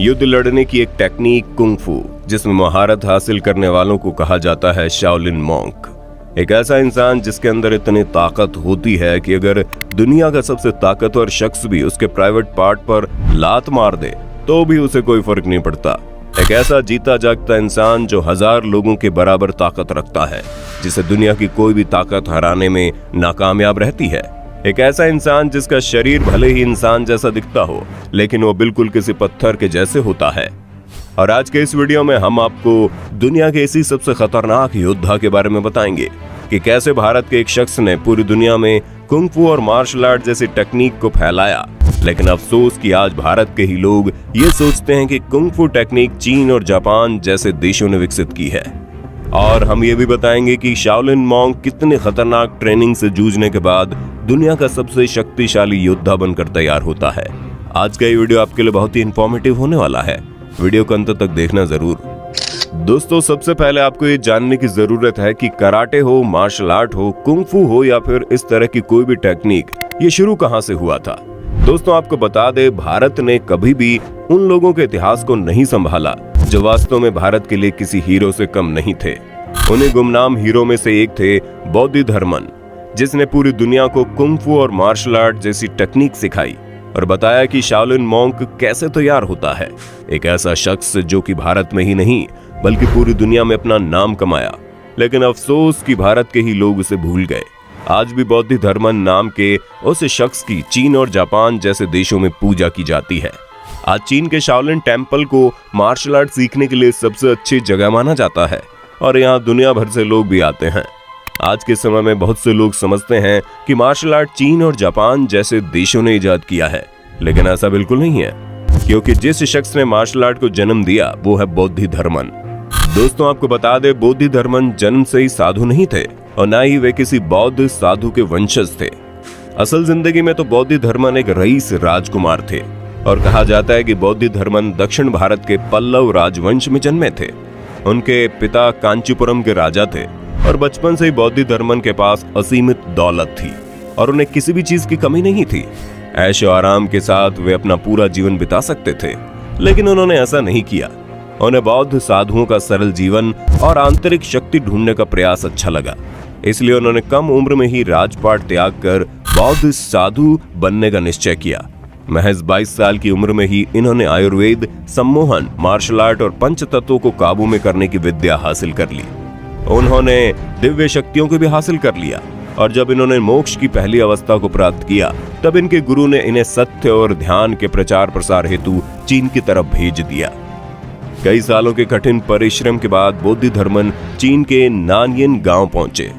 युद्ध लड़ने की एक टेक्निक कुंग फू, जिसमें महारत हासिल करने वालों को कहा जाता है शाओलिन मॉन्क। एक ऐसा इंसान जिसके अंदर इतनी ताकत होती है कि अगर दुनिया का सबसे ताकतवर शख्स भी उसके प्राइवेट पार्ट पर लात मार दे तो भी उसे कोई फर्क नहीं पड़ता। एक ऐसा जीता जागता इंसान जो 1000 लोगों के बराबर ताकत रखता है, जिसे दुनिया की कोई भी ताकत हराने में नाकामयाब रहती है। एक ऐसा इंसान जिसका शरीर भले ही इंसान जैसा दिखता हो, लेकिन वो बिल्कुल किसी पत्थर के जैसे होता है। और आज के इस वीडियो में हम आपको दुनिया के इसी सबसे खतरनाक योद्धा के बारे में बताएंगे कि कैसे भारत के एक शख्स ने पूरी दुनिया में कुंग फू और मार्शल आर्ट जैसी टेक्निक को फैलाया। लेकिन अफसोस कि आज भारत के ही लोग ये सोचते हैं कि कुंग फू टेक्निक चीन और जापान जैसे देशों ने विकसित की है। और हम ये भी बताएंगे कि शाओलिन मॉन्क कितने खतरनाक ट्रेनिंग से जूझने के बाद दुनिया का सबसे शक्तिशाली योद्धा बनकर तैयार होता है। आज का ये वीडियो आपके लिए बहुत ही इंफॉर्मेटिव होने वाला है, वीडियो को अंत तक देखना जरूर। दोस्तों, सबसे पहले आपको ये जानने की जरूरत है कि कराटे हो, मार्शल आर्ट हो, कुंग फू हो या फिर इस तरह की कोई भी टेक्निक, ये शुरू कहां से हुआ था। दोस्तों, आपको बता दे, भारत ने कभी भी उन लोगों के इतिहास को नहीं संभाला जो वास्तव में भारत के लिए किसी हीरो से कम नहीं थे। उन्हें गुमनाम हीरो में से एक थे बोधिधर्मन, जिसने पूरी दुनिया को कुंग फू और मार्शल आर्ट जैसी टेक्निक सिखाई और बताया कि शाओलिन मॉन्क कैसे तैयार होता है। एक ऐसा शख्स जो कि भारत में ही नहीं बल्कि पूरी दुनिया में अपना नाम कमाया। लेकिन अफसोस कि भारत के ही लोग उसे भूल गए। आज भी बोधिधर्मन नाम के उस शख्स की चीन और जापान जैसे देशों में पूजा की जाती है। आज चीन के शाओलिन टेम्पल को मार्शल आर्ट सीखने के लिए सबसे अच्छी जगह माना जाता है और यहाँ दुनिया भर से लोग भी आते हैं। आज के समय में बहुत से लोग समझते हैं कि मार्शल आर्ट चीन और जापान जैसे देशों ने इजाद किया है, लेकिन ऐसा बिल्कुल नहीं है, क्योंकि जिस शख्स ने मार्शल आर्ट को जन्म दिया वो है बोधिधर्मन। दोस्तों, आपको बता दे, बोधिधर्मन जन्म से ही साधु नहीं थे और न ही वे किसी बौद्ध साधु के वंशज थे। असल जिंदगी में तो बोधिधर्मन एक रईस राजकुमार थे और कहा जाता है कि बोधिधर्मन दक्षिण भारत के पल्लव राजवंश में जन्मे थे। उनके पिता कांचीपुरम के राजा थे और बचपन से ही बोधिधर्मन के पास असीमित दौलत थी और उन्हें किसी भी चीज की कमी नहीं थी। ऐशो आराम के साथ वे अपना पूरा जीवन बिता सकते थे, लेकिन उन्होंने ऐसा नहीं किया। उन्हें बौद्ध साधुओं का सरल जीवन और आंतरिक शक्ति ढूंढने का प्रयास अच्छा लगा, इसलिए उन्होंने कम उम्र में ही राजपाट त्याग कर बौद्ध साधु बनने का निश्चय किया। महज 22 साल की उम्र में ही इन्होंने आयुर्वेद, सम्मोहन, मार्शल आर्ट और पंच तत्वों को काबू में करने की विद्या हासिल कर ली। उन्होंने दिव्य शक्तियों को भी हासिल कर लिया और जब इन्होंने मोक्ष की पहली अवस्था को प्राप्त किया, तब इनके गुरु ने इन्हें सत्य और ध्यान के प्रचार प्रसार हेतु चीन की तरफ भेज दिया। कई सालों के कठिन परिश्रम के बाद बोधिधर्मन चीन के नानयिन गांव पहुंचे।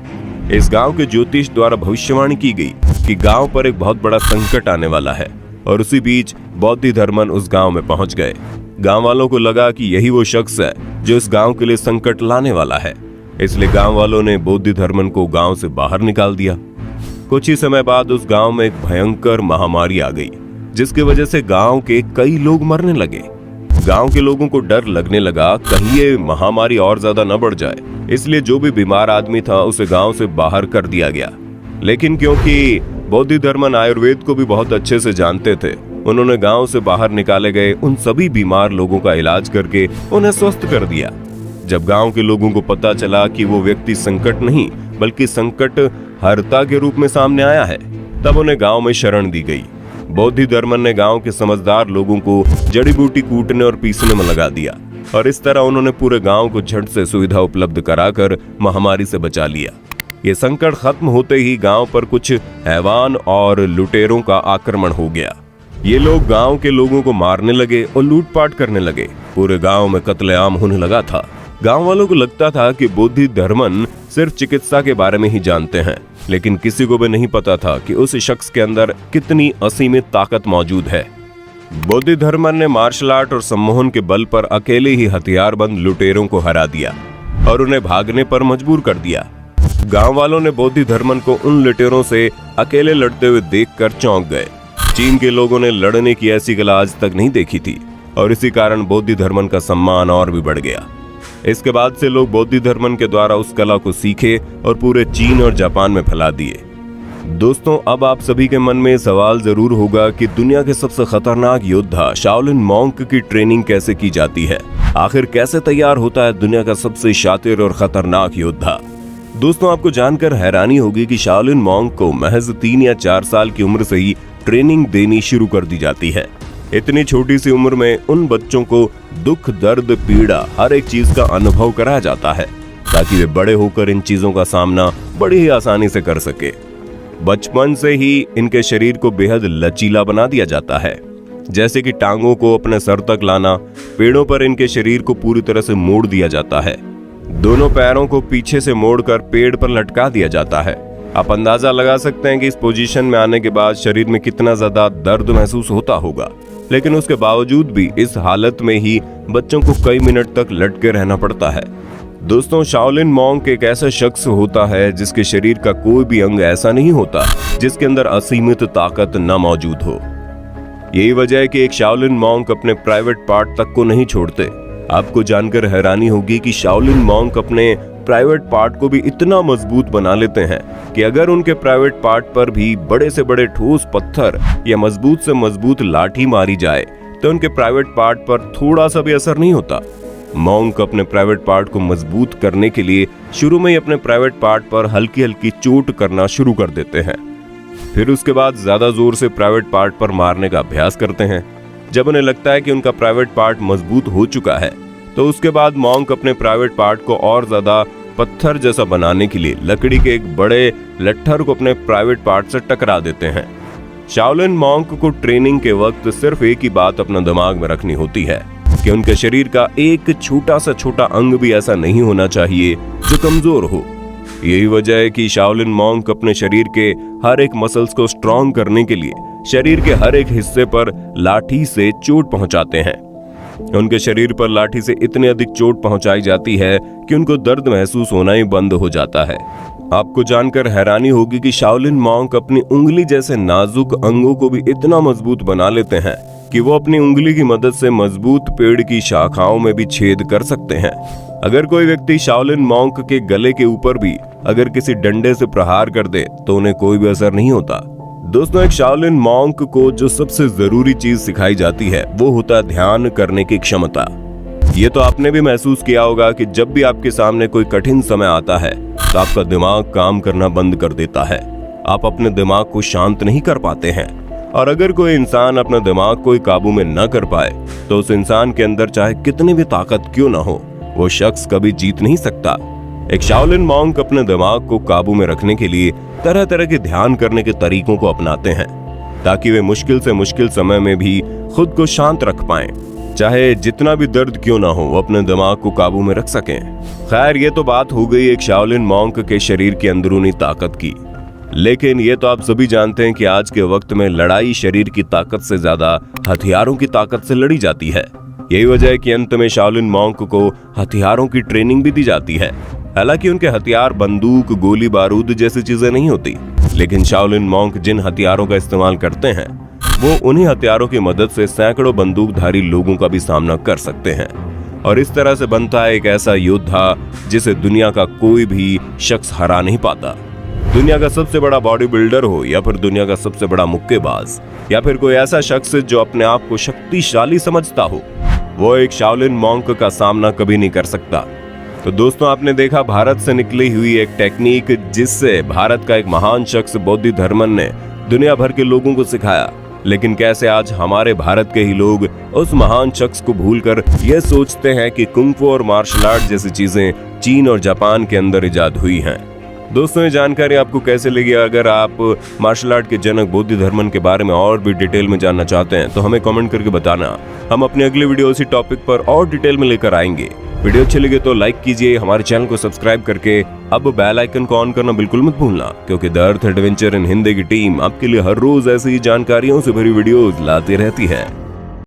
इस गांव के ज्योतिष द्वारा भविष्यवाणी की गई कि गांव पर एक बहुत बड़ा संकट आने वाला है और उसी बीच बोधिधर्मन उस गांव में पहुंच गए। गांव वालों को लगा कि यही वो शख्स है जो इस गांव के लिए संकट लाने वाला है, इसलिए गांव वालों ने बोधिधर्मन को गांव से बाहर निकाल दिया। कुछ ही समय बाद उस गांव में एक भयंकर महामारी आ गई, जिसकी वजह से गांव के कई लोग मरने लगे। गांव के लोगों को डर लगने लगा कहीं ये महामारी और ज्यादा न बढ़ जाए, इसलिए जो भी बीमार आदमी था उसे गांव से बाहर कर दिया गया। लेकिन क्योंकि बोधिधर्मन आयुर्वेद को भी बहुत अच्छे से जानते थे, उन्होंने गांव से बाहर निकाले गए उन सभी बीमार लोगों का इलाज करके उन्हें स्वस्थ कर दिया। जब गांव के लोगों को पता चला कि वो व्यक्ति संकट नहीं बल्कि संकट हरता के रूप में सामने आया है, तब उन्हें गांव में शरण दी गई। बोधिधर्मन ने गांव के समझदार लोगों को जड़ी बूटी कूटने और पीसने में लगा दिया और इस तरह उन्होंने पूरे गांव को झट से सुविधा उपलब्ध कराकर महामारी से बचा लिया। ये संकट खत्म होते ही गांव पर कुछ हैवान और लुटेरों का आक्रमण हो गया। ये लोग गांव के लोगों को मारने लगे और लूटपाट करने लगे। पूरे गांव में कत्लेआम होने लगा था। गांव वालों को लगता था कि बोधिधर्मन सिर्फ चिकित्सा के बारे में ही जानते हैं, लेकिन किसी को भी नहीं पता था कि उस शख्स के अंदर कितनी असीमित ताकत मौजूद है। बोधिधर्मन ने मार्शल आर्ट और सम्मोहन के बल पर अकेले ही हथियारबंद लुटेरों को हरा दिया और उन्हें भागने पर मजबूर कर दिया। गांव वालों ने बोधिधर्मन को उन लुटेरों से अकेले लड़ते हुए देखकर चौंक गए। चीन के लोगों ने लड़ने की ऐसी कला आज तक नहीं देखी थी और इसी कारण बोधिधर्मन का सम्मान और भी बढ़ गया। इसके बाद से लोग बोधिधर्मन के द्वारा उस कला को सीखे और पूरे चीन और जापान में फैला दिए। दोस्तों, अब आप सभी के मन में सवाल जरूर होगा कि दुनिया के सबसे खतरनाक योद्धा शाओलिन मॉन्क की ट्रेनिंग कैसे की जाती है। आखिर कैसे तैयार होता है दुनिया का सबसे शातिर और खतरनाक योद्धा। दोस्तों, आपको जानकर हैरानी होगी कि शाओलिन मॉन्क को महज 3 या 4 साल की उम्र से ही ट्रेनिंग देनी शुरू कर दी जाती है। इतनी छोटी सी उम्र में उन बच्चों को दुख, दर्द, पीड़ा, हर एक चीज का अनुभव कराया जाता है ताकि वे बड़े होकर इन चीजों का सामना बड़ी ही आसानी से कर सके। बचपन से ही इनके शरीर को बेहद लचीला बना दिया जाता है, जैसे कि टांगों को अपने सर तक लाना, पेड़ों पर इनके शरीर को पूरी तरह से मोड़ दिया जाता है, दोनों पैरों को पीछे से मोड़कर पेड़ पर लटका दिया जाता है। आप अंदाजा लगा सकते हैं कि इस पोजीशन में आने के बाद शरीर में कितना ज्यादा दर्द महसूस होता होगा, लेकिन उसके बावजूद भी इस हालत में ही बच्चों को कई मिनट तक लटके रहना पड़ता है। दोस्तों, शाओलिन मॉन्क एक ऐसा शख्स होता है जिसके शरीर का कोई भी अंग ऐसा नहीं होता जिसके अंदर असीमित ताकत न मौजूद हो। यही वजह है कि एक शाओलिन मॉन्क अपने प्राइवेट पार्ट तक को नहीं छोड़ते। आपको जानकर हैरानी होगी कि शाओलिन मॉन्क अपने प्राइवेट पार्ट को भी इतना मजबूत बना लेते हैं कि अगर उनके प्राइवेट पार्ट पर भी बड़े से बड़े ठोस पत्थर या मजबूत से मजबूत लाठी मारी जाए तो उनके प्राइवेट पार्ट पर थोड़ा सा भी असर नहीं होता। मॉन्क अपने प्राइवेट पार्ट को मजबूत करने के लिए शुरू में ही अपने प्राइवेट पार्ट पर हल्की हल्की चोट करना शुरू कर देते हैं, फिर उसके बाद ज्यादा जोर से प्राइवेट पार्ट पर मारने का अभ्यास करते हैं। जब उन्हें लगता है कि उनका प्राइवेट पार्ट मजबूत हो चुका है तो उसके बाद मॉन्क अपने प्राइवेट पार्ट को और ज्यादा पत्थर जैसा बनाने के लिए लकड़ी के एक बड़े लट्ठर को अपने प्राइवेट पार्ट से टकरा देते हैं। शाओलिन मॉन्क को ट्रेनिंग के वक्त सिर्फ एक ही बात अपना दिमाग में रखनी होती है कि उनके शरीर का एक छोटा सा छोटा अंग भी ऐसा नहीं होना चाहिए जो कमजोर हो। यही वजह है कि शाओलिन मॉन्क अपने शरीर के हर एक मसल्स को स्ट्रॉन्ग करने के लिए शरीर के हर एक हिस्से पर लाठी से चोट पहुंचाते हैं। उनके शरीर पर लाठी से इतनी अधिक चोट पहुंचाई जाती है कि उनको दर्द महसूस होना ही बंद हो जाता है। आपको जानकर हैरानी होगी कि शाओलिन मॉन्क अपनी उंगली जैसे नाजुक अंगों को भी इतना मजबूत बना लेते हैं कि वो अपनी उंगली की मदद से मजबूत पेड़ की शाखाओं में भी छेद कर सकते हैं। अगर कोई व्यक्ति शाओलिन मॉन्क के गले के ऊपर भी अगर किसी डंडे से प्रहार कर दे तो उन्हें कोई भी असर नहीं होता। दोस्तों, एक शाओलिन मॉन्क को जो सबसे जरूरी चीज सिखाई जाती है वो होता है ध्यान करने की क्षमता। ये तो आपने भी महसूस किया होगा कि जब भी आपके सामने कोई कठिन समय आता है तो आपका दिमाग काम करना बंद कर देता है, आप अपने दिमाग को शांत नहीं कर पाते हैं। और अगर कोई इंसान अपने दिमाग को काबू में न कर पाए तो उस इंसान के अंदर चाहे कितनी भी ताकत क्यों न हो, वो शख्स कभी जीत नहीं सकता। एक शाओलिन मॉन्क अपने दिमाग को काबू में रखने के लिए तरह तरह के ध्यान करने के तरीकों को अपनाते हैं ताकि वे मुश्किल से मुश्किल समय में भी खुद को शांत रख पाएं, चाहे जितना भी दर्द क्यों ना हो, वो अपने दिमाग को काबू में रख सकें। खैर, ये तो बात हो गई एक शाओलिन मॉन्क के शरीर की अंदरूनी ताकत की, लेकिन ये तो आप सभी जानते हैं कि आज के वक्त में लड़ाई शरीर की ताकत से ज्यादा हथियारों की ताकत से लड़ी जाती है। यही वजह है कि अंत में शाओलिन मॉन्क को हथियारों की ट्रेनिंग भी दी जाती है। हालांकि उनके हथियार बंदूक, गोली बारूद जैसी चीजें नहीं होती, लेकिन शाओलिन मॉन्क जिन हथियारों का इस्तेमाल करते हैं वो उन्हीं हथियारों की मदद से सैकड़ों बंदूकधारी लोगों का भी सामना कर सकते हैं। और इस तरह से बनता है एक ऐसा योद्धा जिसे दुनिया का कोई भी शख्स हरा नहीं पाता। दुनिया का सबसे बड़ा बॉडी बिल्डर हो या फिर दुनिया का सबसे बड़ा मुक्केबाज या फिर कोई ऐसा शख्स जो अपने आप को शक्तिशाली समझता हो, वो एक शाओलिन मॉन्क का सामना कभी नहीं कर सकता। तो दोस्तों, आपने देखा भारत से निकली हुई एक टेक्निक जिससे भारत का एक महान शख्स बोधिधर्मन ने दुनिया भर के लोगों को सिखाया, लेकिन कैसे आज हमारे भारत के ही लोग उस महान शख्स को भूलकर यह सोचते हैं कि कुंग-फू और मार्शल आर्ट जैसी चीजें चीन और जापान के अंदर इजाद हुई हैं। दोस्तों, ये जानकारी आपको कैसे लगी? अगर आप मार्शल आर्ट के जनक बोधिधर्मन के बारे में और भी डिटेल में जानना चाहते हैं तो हमें कमेंट करके बताना। हम अपनी अगली वीडियो इसी टॉपिक पर और डिटेल में लेकर आएंगे। वीडियो अच्छी लगे तो लाइक कीजिए, हमारे चैनल को सब्सक्राइब करके अब बेल आइकन को ऑन करना बिल्कुल मत भूलना, क्योंकि the earth adventure in Hindi की टीम आपके लिए हर रोज ऐसी जानकारियों से भरी वीडियोस लाती रहती है।